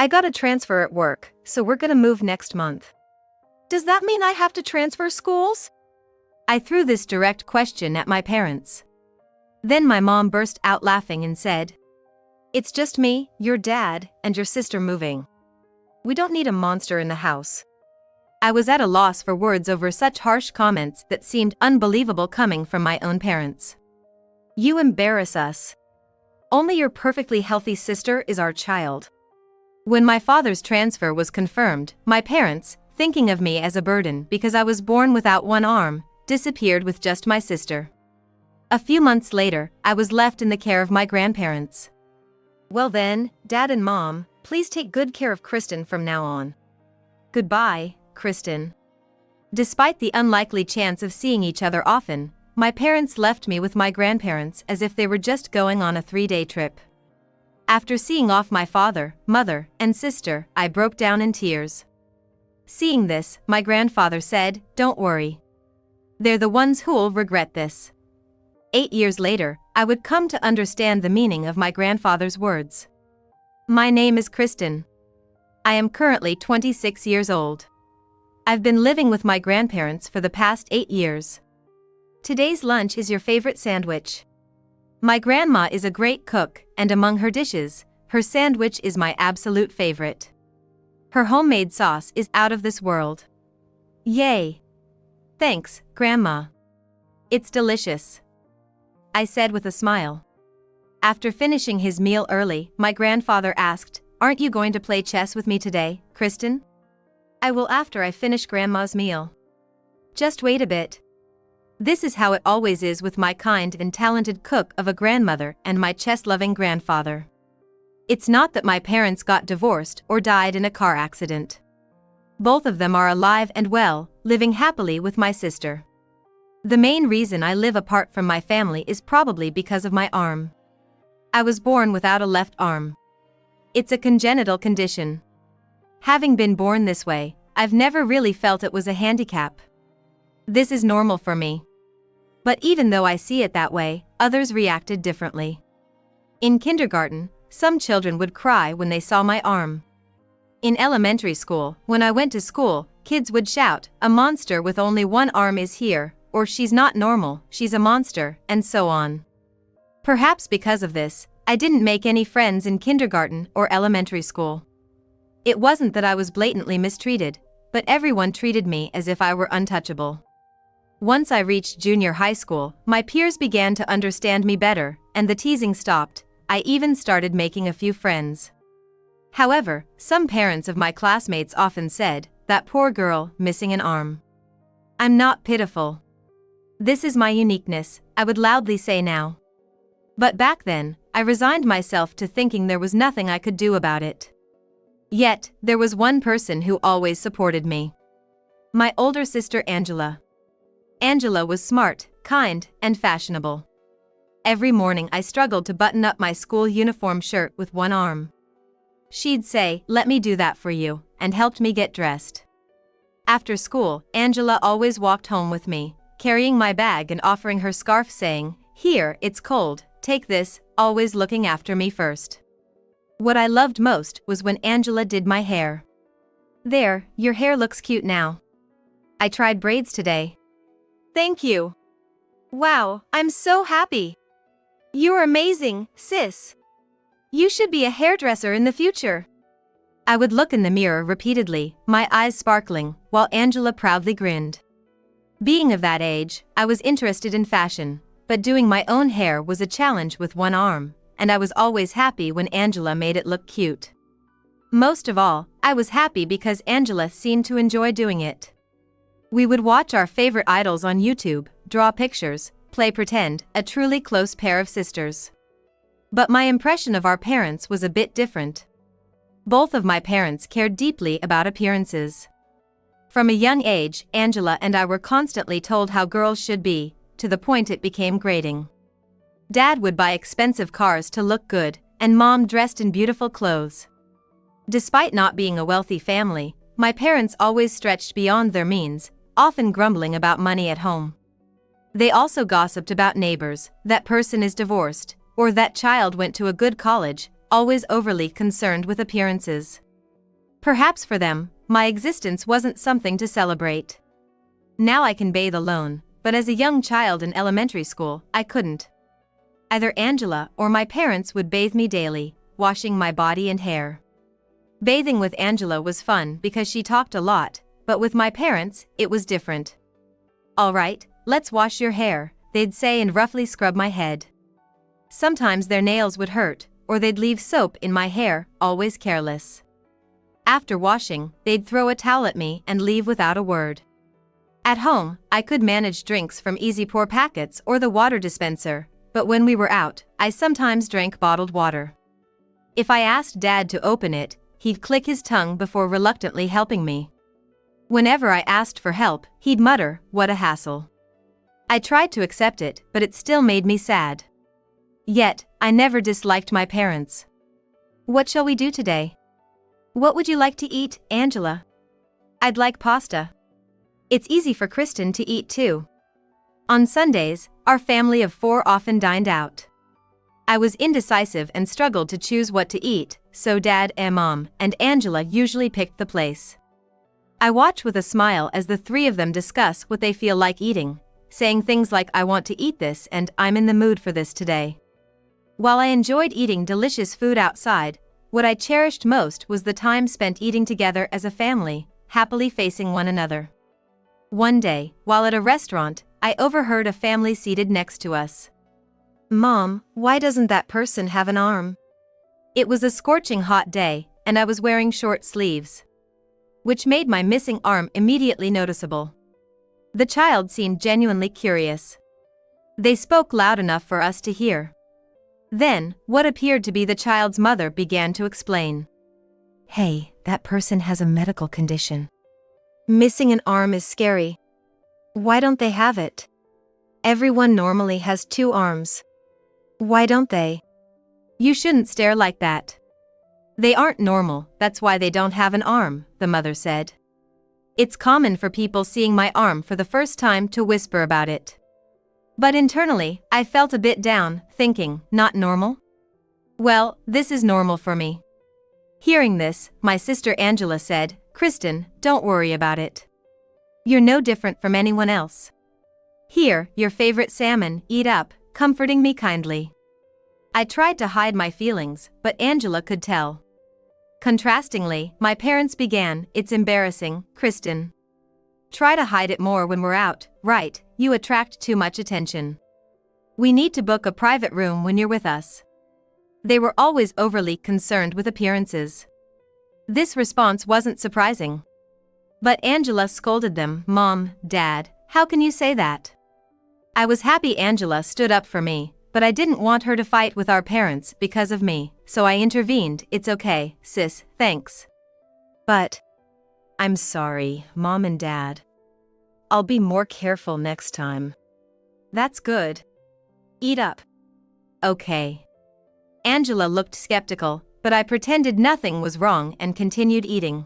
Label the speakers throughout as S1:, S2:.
S1: I got a transfer at work, so we're gonna move next month. Does that mean I have to transfer schools? I threw this direct question at my parents. Then my mom burst out laughing and said, "It's just me, your dad, and your sister moving. We don't need a monster in the house." I was at a loss for words over such harsh comments that seemed unbelievable coming from my own parents. "You embarrass us. Only your perfectly healthy sister is our child." When my father's transfer was confirmed, my parents, thinking of me as a burden because I was born without one arm, disappeared with just my sister. A few months later, I was left in the care of my grandparents. "Well then, Dad and Mom, please take good care of Kristen from now on. Goodbye, Kristen." Despite the unlikely chance of seeing each other often, my parents left me with my grandparents as if they were just going on a 3-day trip. After seeing off my father, mother, and sister, I broke down in tears. Seeing this, my grandfather said, "Don't worry. They're the ones who'll regret this." 8 years later, I would come to understand the meaning of my grandfather's words. My name is Kristen. I am currently 26 years old. I've been living with my grandparents for the past 8 years. Today's lunch is your favorite sandwich. My grandma is a great cook, and among her dishes, her sandwich is my absolute favorite. Her homemade sauce is out of this world. Yay! Thanks, Grandma. It's delicious, I said with a smile. After finishing his meal early, my grandfather asked, "Aren't you going to play chess with me today, Kristen?" "I will after I finish Grandma's meal. Just wait a bit." This is how it always is with my kind and talented cook of a grandmother and my chess-loving grandfather. It's not that my parents got divorced or died in a car accident. Both of them are alive and well, living happily with my sister. The main reason I live apart from my family is probably because of my arm. I was born without a left arm. It's a congenital condition. Having been born this way, I've never really felt it was a handicap. This is normal for me. But even though I see it that way, others reacted differently. In kindergarten, some children would cry when they saw my arm. In elementary school, when I went to school, kids would shout, "A monster with only one arm is here," or "She's not normal, she's a monster," and so on. Perhaps because of this, I didn't make any friends in kindergarten or elementary school. It wasn't that I was blatantly mistreated, but everyone treated me as if I were untouchable. Once I reached junior high school, my peers began to understand me better, and the teasing stopped. I even started making a few friends. However, some parents of my classmates often said, "That poor girl, missing an arm." I'm not pitiful. This is my uniqueness, I would loudly say now. But back then, I resigned myself to thinking there was nothing I could do about it. Yet, there was one person who always supported me. My older sister Angela. Angela was smart, kind, and fashionable. Every morning I struggled to button up my school uniform shirt with one arm. She'd say, "Let me do that for you," and helped me get dressed. After school, Angela always walked home with me, carrying my bag and offering her scarf saying, "Here, it's cold, take this," always looking after me first. What I loved most was when Angela did my hair. "There, your hair looks cute now. I tried braids today." "Thank you." "Wow, I'm so happy. You're amazing, sis. You should be a hairdresser in the future." I would look in the mirror repeatedly, my eyes sparkling, while Angela proudly grinned. Being of that age, I was interested in fashion, but doing my own hair was a challenge with one arm, and I was always happy when Angela made it look cute. Most of all, I was happy because Angela seemed to enjoy doing it. We would watch our favorite idols on YouTube, draw pictures, play pretend, a truly close pair of sisters. But my impression of our parents was a bit different. Both of my parents cared deeply about appearances. From a young age, Angela and I were constantly told how girls should be, to the point it became grating. Dad would buy expensive cars to look good, and Mom dressed in beautiful clothes. Despite not being a wealthy family, my parents always stretched beyond their means, often grumbling about money at home. They also gossiped about neighbors, that person is divorced, or that child went to a good college, always overly concerned with appearances. Perhaps for them, my existence wasn't something to celebrate. Now I can bathe alone, but as a young child in elementary school, I couldn't. Either Angela or my parents would bathe me daily, washing my body and hair. Bathing with Angela was fun because she talked a lot, but with my parents, it was different. "All right, let's wash your hair," they'd say and roughly scrub my head. Sometimes their nails would hurt, or they'd leave soap in my hair, always careless. After washing, they'd throw a towel at me and leave without a word. At home, I could manage drinks from easy pour packets or the water dispenser, but when we were out, I sometimes drank bottled water. If I asked Dad to open it, he'd click his tongue before reluctantly helping me. Whenever I asked for help, he'd mutter, "What a hassle." I tried to accept it, but it still made me sad. Yet, I never disliked my parents. "What shall we do today?" "What would you like to eat, Angela?" "I'd like pasta." It's easy for Kristen to eat too. On Sundays, our family of 4 often dined out. I was indecisive and struggled to choose what to eat, so Dad, Mom, and Angela usually picked the place. I watch with a smile as the 3 of them discuss what they feel like eating, saying things like "I want to eat this" and "I'm in the mood for this today." While I enjoyed eating delicious food outside, what I cherished most was the time spent eating together as a family, happily facing one another. One day, while at a restaurant, I overheard a family seated next to us. "Mom, why doesn't that person have an arm?" It was a scorching hot day, and I was wearing short sleeves, which made my missing arm immediately noticeable. The child seemed genuinely curious. They spoke loud enough for us to hear. Then, what appeared to be the child's mother began to explain. "Hey, that person has a medical condition. Missing an arm is scary. Why don't they have it? Everyone normally has 2 arms. Why don't they?" "You shouldn't stare like that. They aren't normal, that's why they don't have an arm," the mother said. It's common for people seeing my arm for the first time to whisper about it. But internally, I felt a bit down, thinking, "Not normal? Well, this is normal for me." Hearing this, my sister Angela said, "Kristen, don't worry about it. You're no different from anyone else. Here, your favorite salmon, eat up," comforting me kindly. I tried to hide my feelings, but Angela could tell. Contrastingly, my parents began, "It's embarrassing, Kristen. Try to hide it more when we're out, right? You attract too much attention. We need to book a private room when you're with us." They were always overly concerned with appearances. This response wasn't surprising. But Angela scolded them, "Mom, Dad, how can you say that?" I was happy Angela stood up for me, but I didn't want her to fight with our parents because of me, so I intervened. "It's okay, sis, thanks. But I'm sorry, Mom and Dad. I'll be more careful next time." "That's good. Eat up." "Okay." Angela looked skeptical, but I pretended nothing was wrong and continued eating.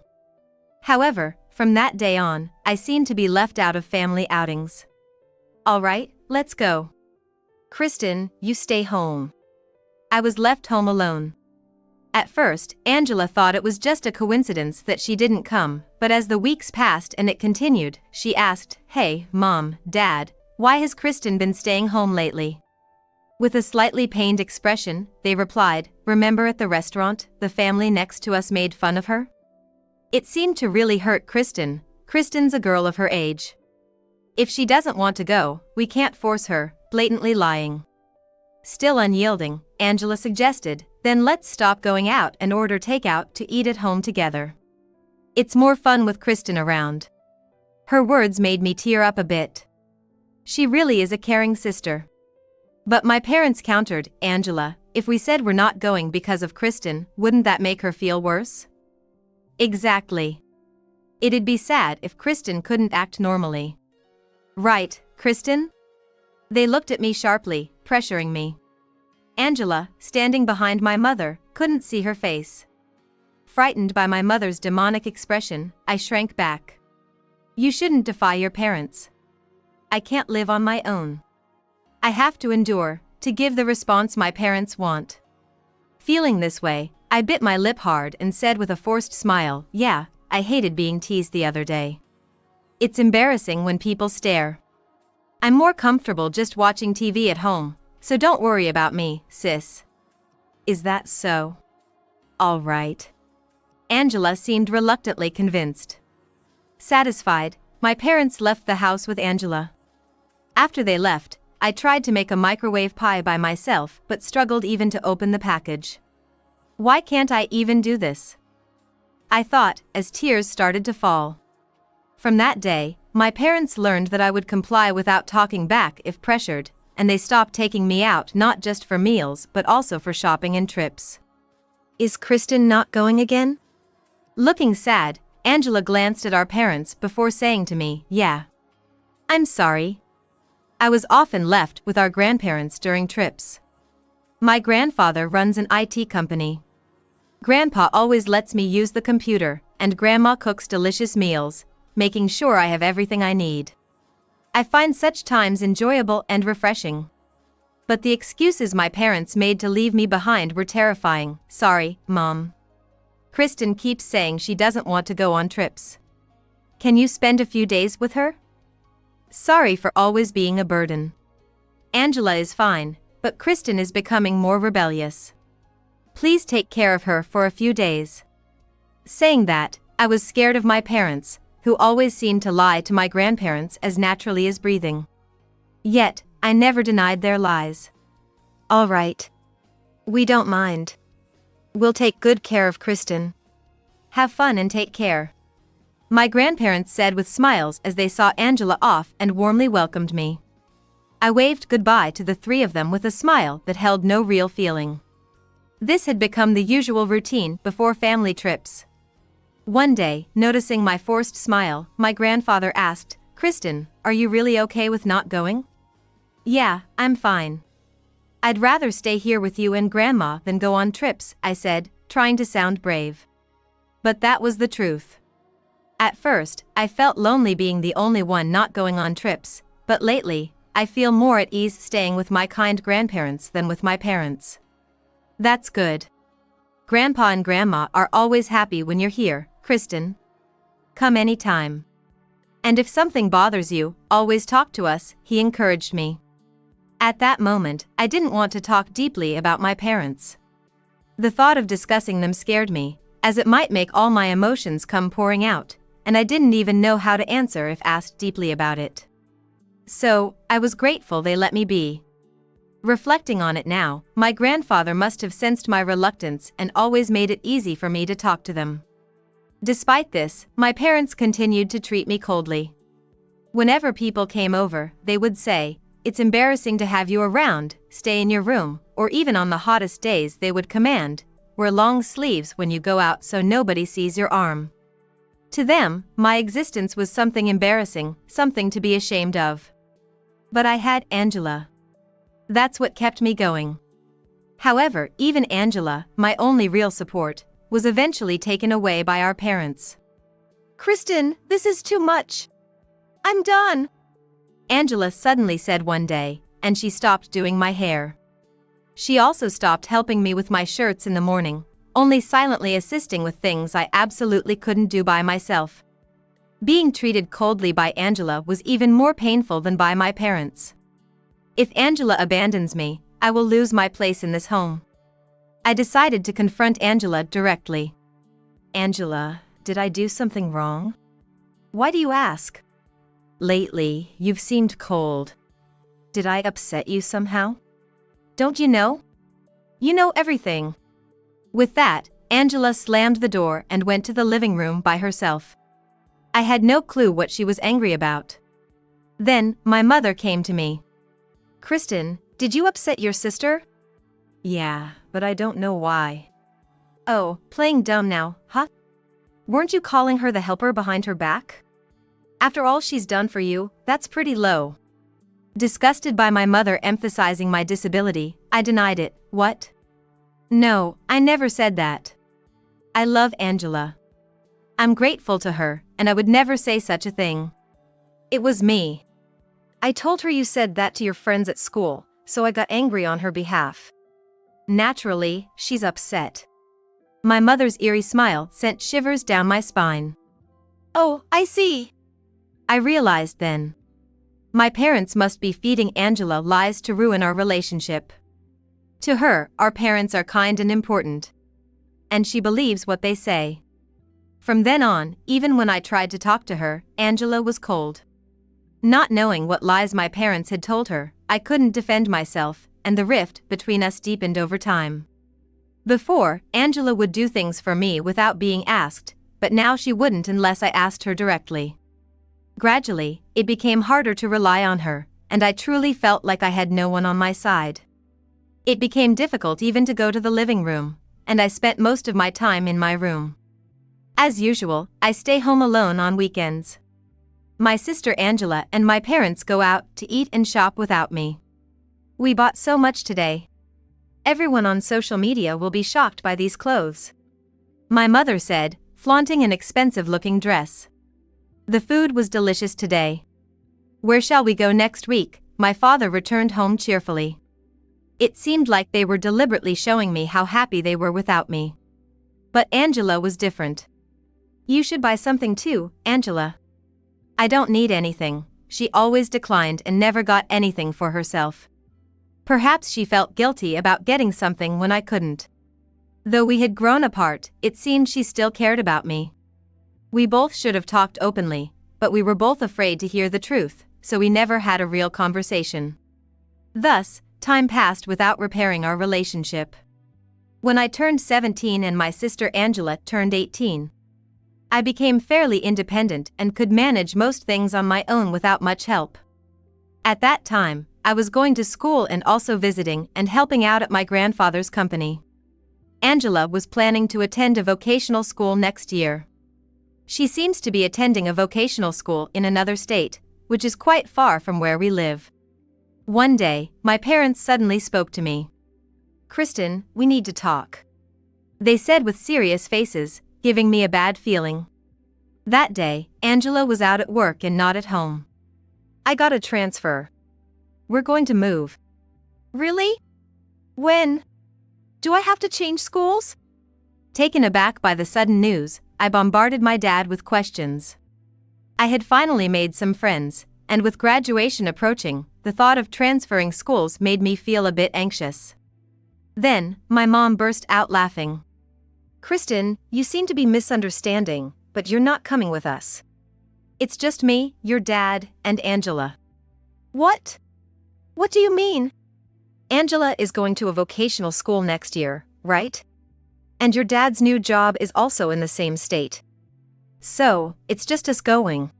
S1: However, from that day on, I seemed to be left out of family outings. "All right, let's go. Kristen, you stay home." I was left home alone. At first, Angela thought it was just a coincidence that she didn't come, but as the weeks passed and it continued, she asked, "Hey, Mom, Dad, why has Kristen been staying home lately?" With a slightly pained expression, they replied, "Remember at the restaurant, the family next to us made fun of her?" It seemed to really hurt Kristen. Kristen's a girl of her age. If she doesn't want to go, we can't force her, blatantly lying. Still unyielding, Angela suggested, "Then let's stop going out and order takeout to eat at home together. It's more fun with Kristen around." Her words made me tear up a bit. She really is a caring sister. But my parents countered, "Angela, if we said we're not going because of Kristen, wouldn't that make her feel worse?" Exactly. It'd be sad if Kristen couldn't act normally. "Right, Kristen?" They looked at me sharply, pressuring me. Angela, standing behind my mother, couldn't see her face. Frightened by my mother's demonic expression, I shrank back. "You shouldn't defy your parents. I can't live on my own. I have to endure, to give the response my parents want." Feeling this way, I bit my lip hard and said with a forced smile, yeah, I hated being teased the other day. It's embarrassing when people stare. I'm more comfortable just watching TV at home, so don't worry about me, sis. Is that so? All right. Angela seemed reluctantly convinced. Satisfied, my parents left the house with Angela. After they left, I tried to make a microwave pie by myself but struggled even to open the package. Why can't I even do this? I thought, as tears started to fall. From that day, my parents learned that I would comply without talking back if pressured, and they stopped taking me out not just for meals but also for shopping and trips. Is Kristen not going again? Looking sad, Angela glanced at our parents before saying to me, yeah. I'm sorry. I was often left with our grandparents during trips. My grandfather runs an IT company. Grandpa always lets me use the computer, and Grandma cooks delicious meals, making sure I have everything I need. I find such times enjoyable and refreshing. But the excuses my parents made to leave me behind were terrifying. Sorry, Mom. Kristen keeps saying she doesn't want to go on trips. Can you spend a few days with her? Sorry for always being a burden. Angela is fine, but Kristen is becoming more rebellious. Please take care of her for a few days. Saying that, I was scared of my parents, who always seemed to lie to my grandparents as naturally as breathing. Yet, I never denied their lies. All right. We don't mind. We'll take good care of Kristen. Have fun and take care. My grandparents said with smiles as they saw Angela off and warmly welcomed me. I waved goodbye to the three of them with a smile that held no real feeling. This had become the usual routine before family trips. One day, noticing my forced smile, my grandfather asked, Kristen, are you really okay with not going? Yeah, I'm fine. I'd rather stay here with you and Grandma than go on trips, I said, trying to sound brave. But that was the truth. At first, I felt lonely being the only one not going on trips, but lately, I feel more at ease staying with my kind grandparents than with my parents. That's good. Grandpa and Grandma are always happy when you're here, Kristen. Come anytime. And if something bothers you, always talk to us, he encouraged me. At that moment, I didn't want to talk deeply about my parents. The thought of discussing them scared me, as it might make all my emotions come pouring out, and I didn't even know how to answer if asked deeply about it. So, I was grateful they let me be. Reflecting on it now, my grandfather must have sensed my reluctance and always made it easy for me to talk to them. Despite this, my parents continued to treat me coldly. Whenever people came over, they would say, "It's embarrassing to have you around, stay in your room," or even on the hottest days they would command, "Wear long sleeves when you go out so nobody sees your arm." To them, my existence was something embarrassing, something to be ashamed of. But I had Angela. That's what kept me going. However, even Angela, my only real support, was eventually taken away by our parents. "Kristen, this is too much. I'm done," Angela suddenly said one day, and she stopped doing my hair. She also stopped helping me with my shirts in the morning, only silently assisting with things I absolutely couldn't do by myself. Being treated coldly by Angela was even more painful than by my parents. If Angela abandons me, I will lose my place in this home. I decided to confront Angela directly. "Angela, did I do something wrong? Why do you ask? Lately, you've seemed cold. Did I upset you somehow? Don't you know? You know everything." With that, Angela slammed the door and went to the living room by herself. I had no clue what she was angry about. Then, my mother came to me. "Kristen, did you upset your sister?" "Yeah, but I don't know why." "Oh, playing dumb now, huh? Weren't you calling her the helper behind her back? After all she's done for you, that's pretty low." Disgusted by my mother emphasizing my disability, I denied it. "What? No, I never said that. I love Angela. I'm grateful to her, and I would never say such a thing. It was me. I told her you said that to your friends at school, so I got angry on her behalf. Naturally, she's upset. My mother's eerie smile sent shivers down my spine. Oh, I see. I realized then. My parents must be feeding Angela lies to ruin our relationship. To her, our parents are kind and important. And she believes what they say. From then on, even when I tried to talk to her, Angela was cold. Not knowing what lies my parents had told her, I couldn't defend myself, and the rift between us deepened over time. Before, Angela would do things for me without being asked, but now she wouldn't unless I asked her directly. Gradually, it became harder to rely on her, and I truly felt like I had no one on my side. It became difficult even to go to the living room, and I spent most of my time in my room. As usual, I stay home alone on weekends. My sister Angela and my parents go out to eat and shop without me. We bought so much today. Everyone on social media will be shocked by these clothes. My mother said, flaunting an expensive-looking dress. The food was delicious today. Where shall we go next week? My father returned home cheerfully. It seemed like they were deliberately showing me how happy they were without me. But Angela was different. You should buy something too, Angela. I don't need anything. She always declined and never got anything for herself. Perhaps she felt guilty about getting something when I couldn't. Though we had grown apart, it seemed she still cared about me. We both should have talked openly, but we were both afraid to hear the truth, so we never had a real conversation. Thus, time passed without repairing our relationship. When I turned 17 and my sister Angela turned 18, I became fairly independent and could manage most things on my own without much help. At that time, I was going to school and also visiting and helping out at my grandfather's company. Angela was planning to attend a vocational school next year. She seems to be attending a vocational school in another state, which is quite far from where we live. One day, my parents suddenly spoke to me. Kristen, we need to talk. They said with serious faces, giving me a bad feeling. That day, Angela was out at work and not at home. I got a transfer. We're going to move. Really? When? Do I have to change schools? Taken aback by the sudden news, I bombarded my dad with questions. I had finally made some friends, and with graduation approaching, the thought of transferring schools made me feel a bit anxious. Then, my mom burst out laughing. Kristen, you seem to be misunderstanding, but you're not coming with us. It's just me, your dad, and Angela. What? What do you mean? Angela is going to a vocational school next year, right? And your dad's new job is also in the same state. So, it's just us going.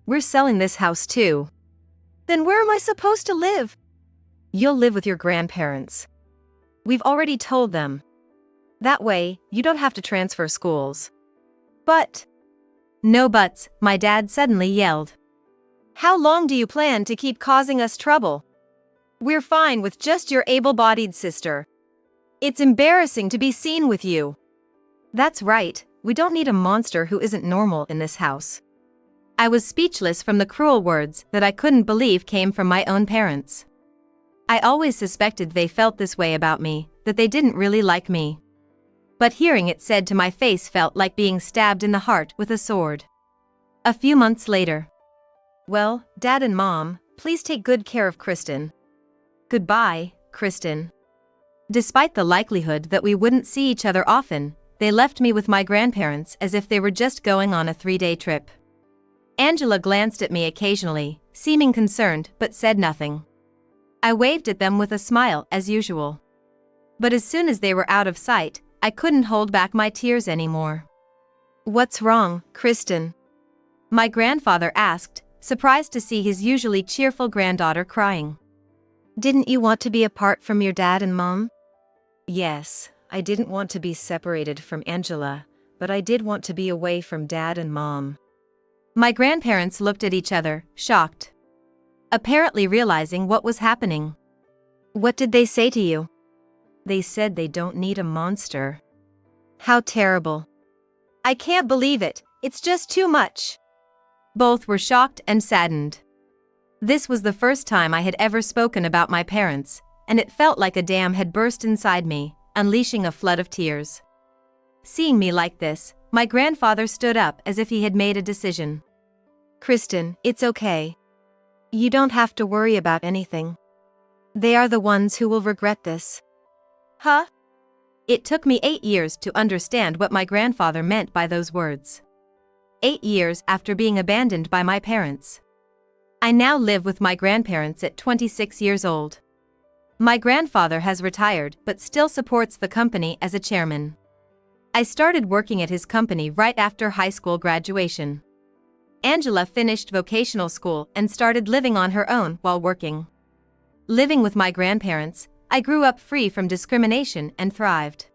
S1: We're selling this house too. Then where am I supposed to live? You'll live with your grandparents. We've already told them. That way, you don't have to transfer schools. But... No buts, my dad suddenly yelled. How long do you plan to keep causing us trouble? We're fine with just your able-bodied sister. It's embarrassing to be seen with you. That's right, we don't need a monster who isn't normal in this house. I was speechless from the cruel words that I couldn't believe came from my own parents. I always suspected they felt this way about me, that they didn't really like me. But hearing it said to my face felt like being stabbed in the heart with a sword. A few months later. Well, Dad and Mom, please take good care of Kristen. Goodbye, Kristen. Despite the likelihood that we wouldn't see each other often, they left me with my grandparents as if they were just going on a 3-day trip. Angela glanced at me occasionally, seeming concerned but said nothing. I waved at them with a smile as usual. But as soon as they were out of sight, I couldn't hold back my tears anymore. What's wrong, Kristen? My grandfather asked, surprised to see his usually cheerful granddaughter crying. Didn't you want to be apart from your dad and Mom? Yes, I didn't want to be separated from Angela, but I did want to be away from Dad and Mom. My grandparents looked at each other, shocked. Apparently realizing what was happening. What did they say to you? They said they don't need a monster. How terrible. I can't believe it, it's just too much. Both were shocked and saddened. This was the first time I had ever spoken about my parents, and it felt like a dam had burst inside me, unleashing a flood of tears. Seeing me like this, my grandfather stood up as if he had made a decision. Kristen, it's okay. You don't have to worry about anything. They are the ones who will regret this. Huh? It took me 8 years to understand what my grandfather meant by those words. 8 years after being abandoned by my parents. I now live with my grandparents at 26 years old. My grandfather has retired but still supports the company as a chairman. I started working at his company right after high school graduation. Angela finished vocational school and started living on her own while working. Living with my grandparents, I grew up free from discrimination and thrived.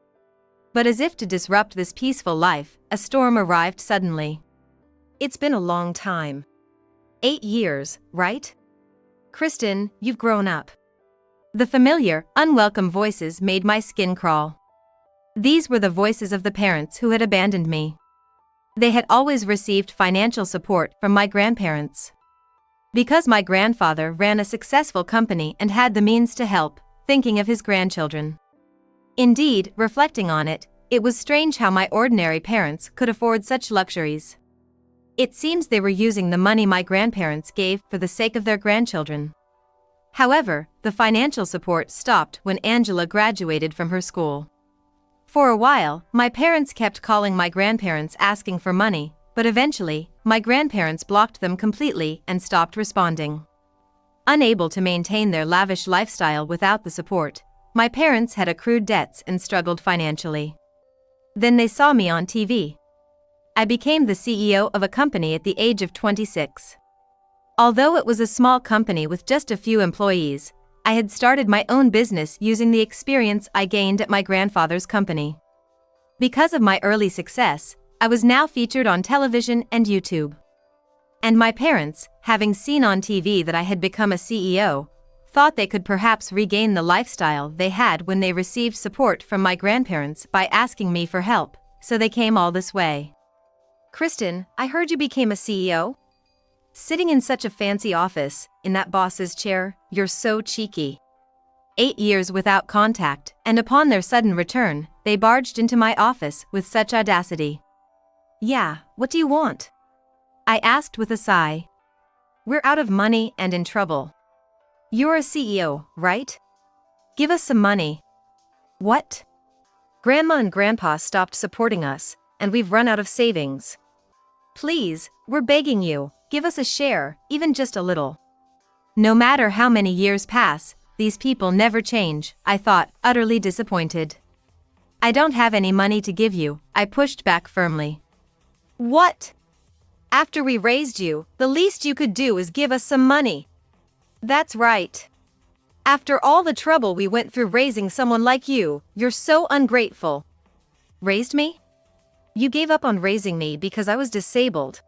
S1: But as if to disrupt this peaceful life, a storm arrived suddenly. It's been a long time. 8 years, right? Kristen, you've grown up. The familiar, unwelcome voices made my skin crawl. These were the voices of the parents who had abandoned me. They had always received financial support from my grandparents. Because my grandfather ran a successful company and had the means to help, thinking of his grandchildren. Indeed, reflecting on it, it was strange how my ordinary parents could afford such luxuries. It seems they were using the money my grandparents gave for the sake of their grandchildren. However, the financial support stopped when Angela graduated from her school. For a while, my parents kept calling my grandparents asking for money, but eventually, my grandparents blocked them completely and stopped responding. Unable to maintain their lavish lifestyle without the support, my parents had accrued debts and struggled financially. Then they saw me on TV. I became the CEO of a company at the age of 26. Although it was a small company with just a few employees, I had started my own business using the experience I gained at my grandfather's company. Because of my early success, I was now featured on television and YouTube. And my parents, having seen on TV that I had become a CEO, thought they could perhaps regain the lifestyle they had when they received support from my grandparents by asking me for help, so they came all this way. Kristen, I heard you became a CEO? Sitting in such a fancy office, in that boss's chair, you're so cheeky. 8 years without contact, and upon their sudden return, they barged into my office with such audacity. Yeah, what do you want? I asked with a sigh. We're out of money and in trouble. You're a CEO, right? Give us some money. What? Grandma and Grandpa stopped supporting us, and we've run out of savings. Please, we're begging you, give us a share, even just a little. No matter how many years pass, these people never change, I thought, utterly disappointed. I don't have any money to give you, I pushed back firmly. What? After we raised you, the least you could do is give us some money. That's right. After all the trouble we went through raising someone like you, you're so ungrateful. Raised me? You gave up on raising me because I was disabled.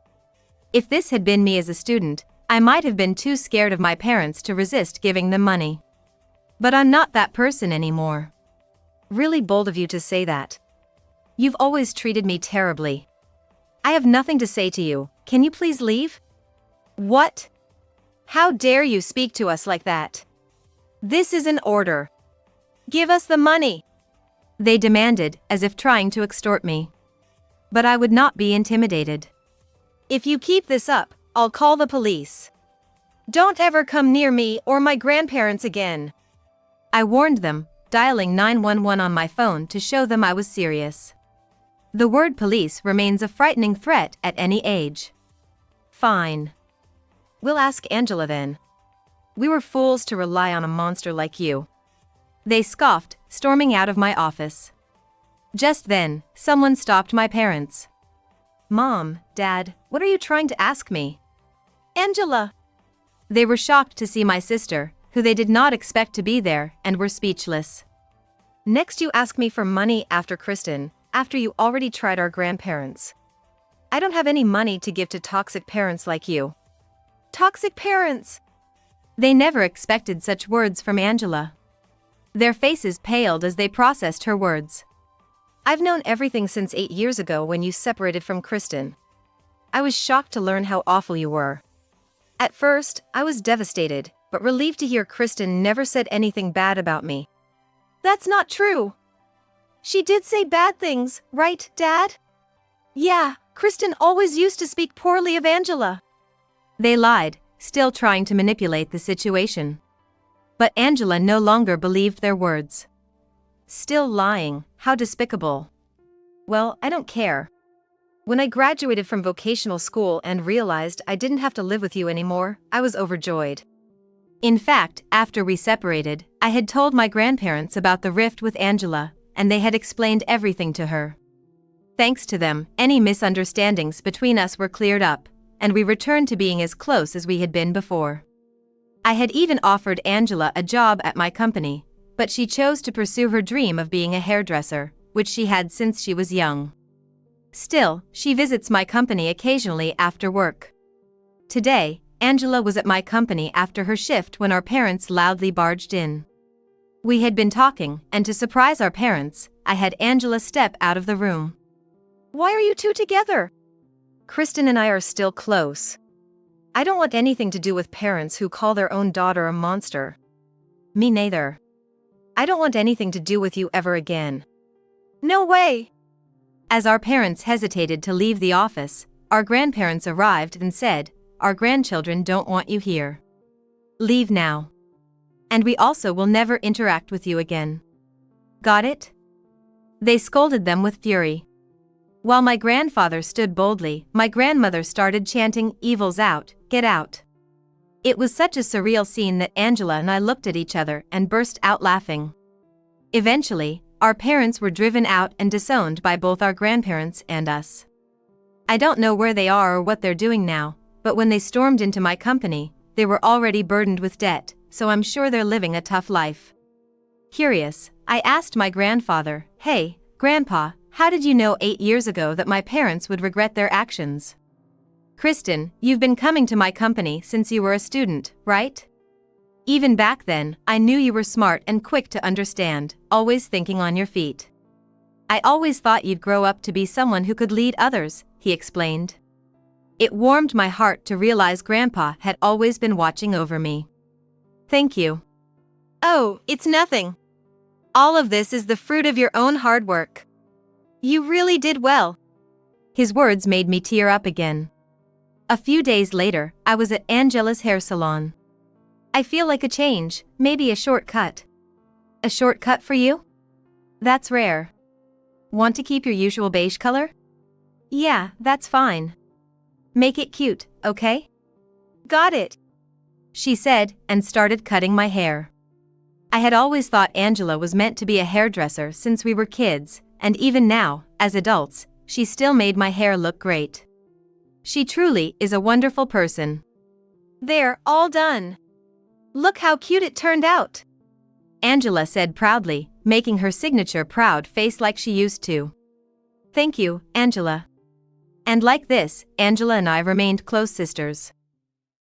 S1: If this had been me as a student, I might have been too scared of my parents to resist giving them money. But I'm not that person anymore. Really bold of you to say that. You've always treated me terribly. I have nothing to say to you, can you please leave? What? How dare you speak to us like that? This is an order. Give us the money. They demanded, as if trying to extort me. But I would not be intimidated. If you keep this up, I'll call the police. Don't ever come near me or my grandparents again. I warned them, dialing 911 on my phone to show them I was serious. The word police remains a frightening threat at any age. Fine. We'll ask Angela then. We were fools to rely on a monster like you. They scoffed, storming out of my office. Just then, someone stopped my parents. Mom, Dad, what are you trying to ask me? Angela. They were shocked to see my sister, who they did not expect to be there, and were speechless. Next you ask me for money after Kristen, after you already tried our grandparents. I don't have any money to give to toxic parents like you. Toxic parents! They never expected such words from Angela. Their faces paled as they processed her words. I've known everything since 8 years ago when you separated from Kristen. I was shocked to learn how awful you were. At first, I was devastated, but relieved to hear Kristen never said anything bad about me. That's not true. She did say bad things, right, Dad? Yeah, Kristen always used to speak poorly of Angela. They lied, still trying to manipulate the situation. But Angela no longer believed their words. Still lying, how despicable. Well, I don't care. When I graduated from vocational school and realized I didn't have to live with you anymore, I was overjoyed. In fact, after we separated, I had told my grandparents about the rift with Angela, and they had explained everything to her. Thanks to them, any misunderstandings between us were cleared up, and we returned to being as close as we had been before. I had even offered Angela a job at my company, but she chose to pursue her dream of being a hairdresser, which she had since she was young. Still, she visits my company occasionally after work. Today, Angela was at my company after her shift when our parents loudly barged in. We had been talking, and to surprise our parents, I had Angela step out of the room. Why are you two together? Kristen and I are still close. I don't want anything to do with parents who call their own daughter a monster. Me neither. I don't want anything to do with you ever again. No way! As our parents hesitated to leave the office, our grandparents arrived and said, "Our grandchildren don't want you here. Leave now. And we also will never interact with you again. Got it?" They scolded them with fury. While my grandfather stood boldly, my grandmother started chanting, "Evil's out, get out." It was such a surreal scene that Angela and I looked at each other and burst out laughing. Eventually, our parents were driven out and disowned by both our grandparents and us. I don't know where they are or what they're doing now, but when they stormed into my company, they were already burdened with debt, so I'm sure they're living a tough life. Curious, I asked my grandfather, "Hey, Grandpa, how did you know 8 years ago that my parents would regret their actions?" "Kristen, you've been coming to my company since you were a student, right? Even back then, I knew you were smart and quick to understand, always thinking on your feet. I always thought you'd grow up to be someone who could lead others," he explained. It warmed my heart to realize Grandpa had always been watching over me. Thank you. Oh, it's nothing. All of this is the fruit of your own hard work. You really did well. His words made me tear up again. A few days later, I was at Angela's hair salon. I feel like a change, maybe a shortcut. A shortcut for you? That's rare. Want to keep your usual beige color? Yeah, that's fine. Make it cute, okay? Got it, she said, and started cutting my hair. I had always thought Angela was meant to be a hairdresser since we were kids, and even now, as adults, she still made my hair look great. She truly is a wonderful person. There, all done. Look how cute it turned out, Angela said proudly, making her signature proud face like she used to. Thank you, Angela. And like this, Angela and I remained close sisters.